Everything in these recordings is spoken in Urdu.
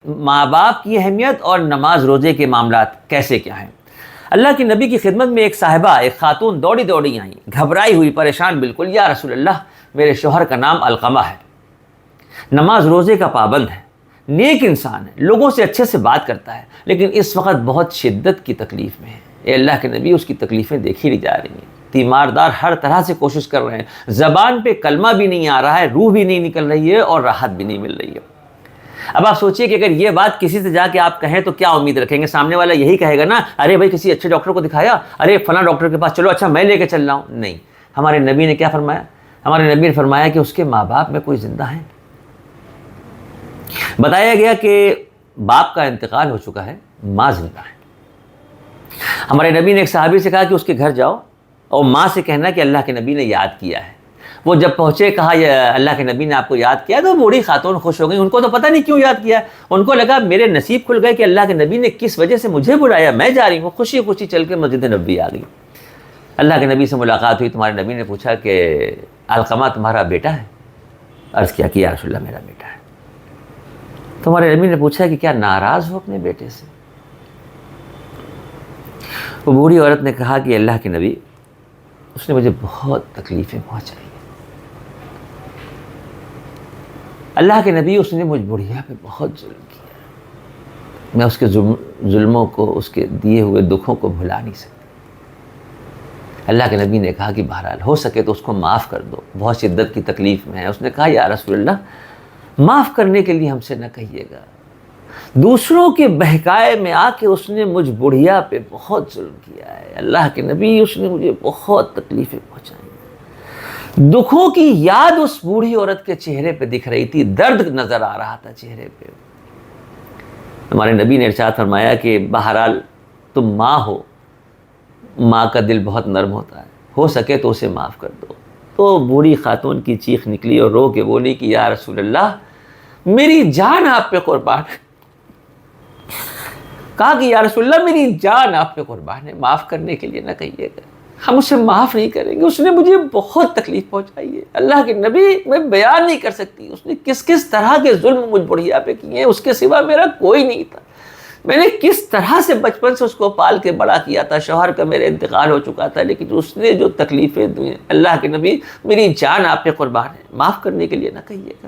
ماں باپ کی اہمیت اور نماز روزے کے معاملات کیسے کیا ہیں۔ اللہ کی نبی کی خدمت میں ایک صاحبہ، ایک خاتون دوڑی آئیں، گھبرائی ہوئی، پریشان بالکل۔ یا رسول اللہ، میرے شوہر کا نام علقمہ ہے، نماز روزے کا پابند ہے، نیک انسان ہے، لوگوں سے اچھے سے بات کرتا ہے، لیکن اس وقت بہت شدت کی تکلیف میں ہے۔ اے اللہ کے نبی، اس کی تکلیفیں دیکھی نہیں جا رہی ہیں، تیماردار ہر طرح سے کوشش کر رہے ہیں، زبان پہ کلمہ بھی نہیں آ رہا ہے، روح بھی نہیں نکل رہی ہے اور راحت بھی نہیں مل رہی ہے۔ اب آپ سوچئے کہ اگر یہ بات کسی سے جا کے آپ کہیں تو کیا امید رکھیں گے؟ سامنے والا یہی کہے گا نا، ارے بھائی کسی اچھے ڈاکٹر کو دکھایا، ارے فلاں ڈاکٹر کے پاس چلو، اچھا میں لے کے چل رہا ہوں۔ نہیں، ہمارے نبی نے کیا فرمایا؟ ہمارے نبی نے فرمایا کہ اس کے ماں باپ میں کوئی زندہ ہیں۔ بتایا گیا کہ باپ کا انتقال ہو چکا ہے، ماں زندہ ہے۔ ہمارے نبی نے ایک صحابی سے کہا کہ اس کے گھر جاؤ اور ماں سے کہنا کہ اللہ کے نبی نے یاد کیا ہے۔ وہ جب پہنچے، کہا اللہ کے نبی نے آپ کو یاد کیا، تو بوڑھی خاتون خوش ہو گئی۔ ان کو تو پتہ نہیں کیوں یاد کیا، ان کو لگا میرے نصیب کھل گئے کہ اللہ کے نبی نے کس وجہ سے مجھے بلایا، میں جا رہی ہوں۔ خوشی خوشی چل کے مسجد نبوی آ گئی۔ اللہ کے نبی سے ملاقات ہوئی، تمہارے نبی نے پوچھا کہ علقمہ تمہارا بیٹا ہے؟ عرض کیا کہ یا رسول اللہ میرا بیٹا ہے۔ تمہارے نبی نے پوچھا کہ کیا ناراض ہو اپنے بیٹے سے؟ وہ بوڑھی عورت نے کہا کہ اللہ کے نبی، اس نے مجھے بہت تکلیفیں پہنچائی، اللہ کے نبی اس نے مجھ بڑھیا پہ بہت ظلم کیا، میں اس کے ظلموں کو، اس کے دیے ہوئے دکھوں کو بھلا نہیں سکتی۔ اللہ کے نبی نے کہا کہ بہرحال ہو سکے تو اس کو معاف کر دو، بہت شدت کی تکلیف میں ہے۔ اس نے کہا یا رسول اللہ، معاف کرنے کے لیے ہم سے نہ کہیے گا، دوسروں کے بہکائے میں آ کے اس نے مجھ بڑھیا پہ بہت ظلم کیا ہے، اللہ کے نبی اس نے مجھے بہت تکلیفیں پہنچائی۔ دکھوں کی یاد اس بوڑھی عورت کے چہرے پہ دکھ رہی تھی، درد نظر آ رہا تھا چہرے پہ۔ ہمارے نبی نے ارشاد فرمایا کہ بہرحال تم ماں ہو، ماں کا دل بہت نرم ہوتا ہے، ہو سکے تو اسے معاف کر دو۔ تو بوڑھی خاتون کی چیخ نکلی اور رو کے بولی کہ یا رسول اللہ، میری جان آپ پہ قربان ہے۔ کہا کہ یا رسول اللہ، میری جان آپ پہ قربان ہے، معاف کرنے کے لیے نہ کہیے گا، ہم اسے معاف نہیں کریں گے، اس نے مجھے بہت تکلیف پہنچائی ہے۔ اللہ کے نبی، میں بیان نہیں کر سکتی اس نے کس کس طرح کے ظلم مجھ بڑھیا پہ کیے ہیں، اس کے سوا میرا کوئی نہیں تھا۔ میں نے کس طرح سے بچپن سے اس کو پال کے بڑا کیا تھا، شوہر کا میرے انتقال ہو چکا تھا، لیکن اس نے جو تکلیفیں دی ہیں، اللہ کے نبی میری جان آپ پہ قربان ہے، معاف کرنے کے لیے نہ کہیے گا۔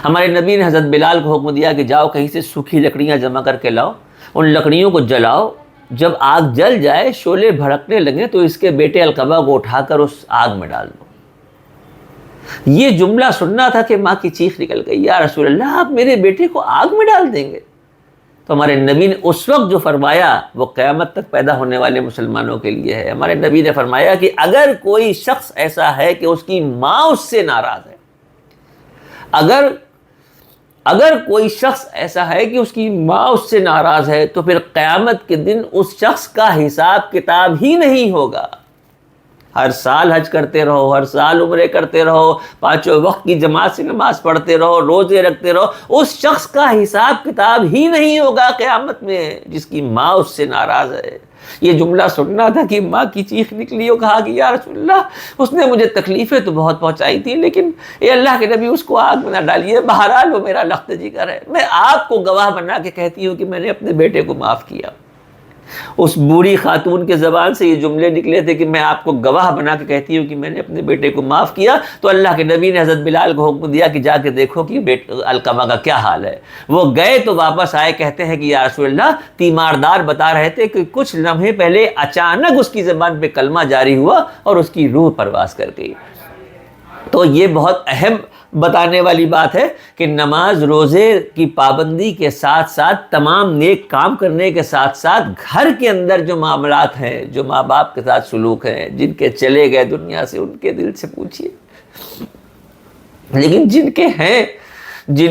ہمارے نبی نے حضرت بلال کو حکم دیا کہ جاؤ کہیں سے سوکھی لکڑیاں جمع کر کے لاؤ، ان لکڑیوں کو جلاؤ، جب آگ جل جائے، شعلے بھڑکنے لگے تو اس کے بیٹے علقمہ کو اٹھا کر اس آگ میں ڈال دو۔ یہ جملہ سننا تھا کہ ماں کی چیخ نکل گئی، یا رسول اللہ، آپ میرے بیٹے کو آگ میں ڈال دیں گے؟ تو ہمارے نبی نے اس وقت جو فرمایا وہ قیامت تک پیدا ہونے والے مسلمانوں کے لیے ہے۔ ہمارے نبی نے فرمایا کہ اگر کوئی شخص ایسا ہے کہ اس کی ماں اس سے ناراض ہے، اگر کوئی شخص ایسا ہے کہ اس کی ماں اس سے ناراض ہے، تو پھر قیامت کے دن اس شخص کا حساب کتاب ہی نہیں ہوگا۔ ہر سال حج کرتے رہو، ہر سال عمرے کرتے رہو، پانچوں وقت کی جماعت سے نماز پڑھتے رہو، روزے رکھتے رہو، اس شخص کا حساب کتاب ہی نہیں ہوگا قیامت میں جس کی ماں اس سے ناراض ہے۔ یہ جملہ سننا تھا کہ ماں کی چیخ نکلی اور کہا کہ یا رسول اللہ، اس نے مجھے تکلیفیں تو بہت پہنچائی تھی، لیکن اے اللہ کے نبی، اس کو آگ میں نہ ڈالیے، بہرحال وہ میرا لخت جگر ہے۔ میں آپ کو گواہ بنا کے کہتی ہوں کہ میں نے اپنے بیٹے کو معاف کیا۔ اس بوڑھی خاتون کے زبان سے یہ جملے نکلے تھے کہ میں آپ کو گواہ بنا کے کہتی ہوں کہ میں نے اپنے بیٹے کو معاف کیا۔ تو اللہ کے نبی نے حضرت بلال کو حکم دیا کہ جا کے دیکھو کہ علقمہ کا کیا حال ہے۔ وہ گئے تو واپس آئے، کہتے ہیں کہ یا رسول اللہ، تیماردار بتا رہے تھے کہ کچھ لمحے پہلے اچانک اس کی زبان پہ کلمہ جاری ہوا اور اس کی روح پرواز کر گئی۔ تو یہ بہت اہم بتانے والی بات ہے کہ نماز روزے کی پابندی کے ساتھ ساتھ، تمام نیک کام کرنے کے ساتھ ساتھ، گھر کے اندر جو معاملات ہیں، جو ماں باپ کے ساتھ سلوک ہیں، جن کے چلے گئے دنیا سے، ان کے دل سے پوچھیے، لیکن جن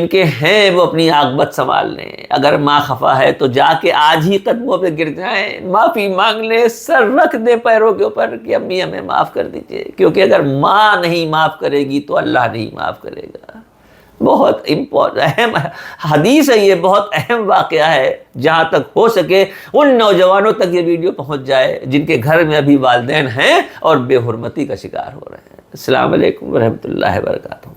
کے ہیں وہ اپنی عاقبت سنبھال لیں۔ اگر ماں خفا ہے تو جا کے آج ہی قدموں پہ گر جائیں، معافی مانگ لیں، سر رکھ دیں پیروں کے اوپر کہ امی ہمیں معاف کر دیجئے، کیونکہ اگر ماں نہیں معاف کرے گی تو اللہ نہیں معاف کرے گا۔ بہت اہم حدیث ہے، یہ بہت اہم واقعہ ہے۔ جہاں تک ہو سکے ان نوجوانوں تک یہ ویڈیو پہنچ جائے جن کے گھر میں ابھی والدین ہیں اور بے حرمتی کا شکار ہو رہے ہیں۔ السلام علیکم ورحمۃ اللہ وبرکاتہ۔